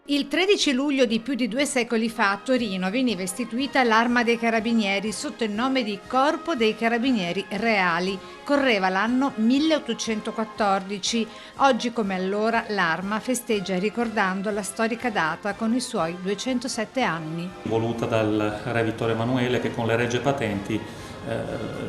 Il 13 luglio di più di 2 secoli fa a Torino veniva istituita l'Arma dei Carabinieri sotto il nome di Corpo dei Carabinieri Reali. Correva l'anno 1814. Oggi come allora l'Arma festeggia ricordando la storica data con i suoi 207 anni. Voluta dal re Vittorio Emanuele che con le Regge Patenti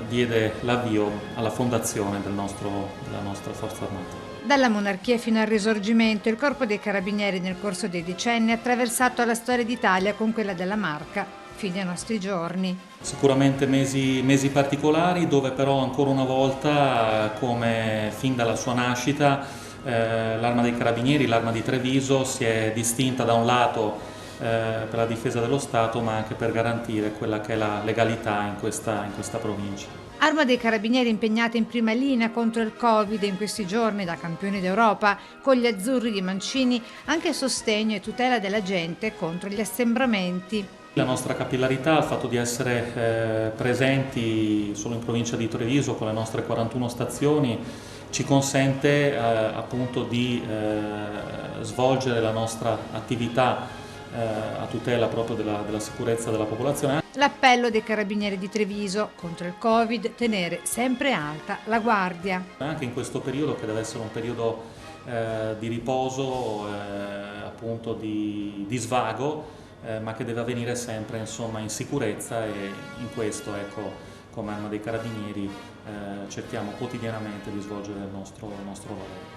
diede l'avvio alla fondazione della nostra Forza Armata. Dalla monarchia fino al Risorgimento, il Corpo dei Carabinieri nel corso dei decenni ha attraversato la storia d'Italia con quella della Marca, fino ai nostri giorni. Sicuramente mesi particolari dove però ancora una volta, come fin dalla sua nascita, l'Arma dei Carabinieri, l'Arma di Treviso si è distinta da un lato per la difesa dello Stato ma anche per garantire quella che è la legalità in questa provincia. Arma dei Carabinieri impegnata in prima linea contro il Covid in questi giorni da campioni d'Europa, con gli azzurri di Mancini, anche sostegno e tutela della gente contro gli assembramenti. La nostra capillarità, il fatto di essere presenti solo in provincia di Treviso con le nostre 41 stazioni, ci consente appunto di svolgere la nostra attività a tutela proprio della sicurezza della popolazione. L'appello dei Carabinieri di Treviso contro il Covid, tenere sempre alta la guardia. Anche in questo periodo, che deve essere un periodo di riposo, appunto di svago, ma che deve avvenire sempre insomma, in sicurezza, e in questo, ecco, come Arma dei Carabinieri cerchiamo quotidianamente di svolgere il nostro lavoro.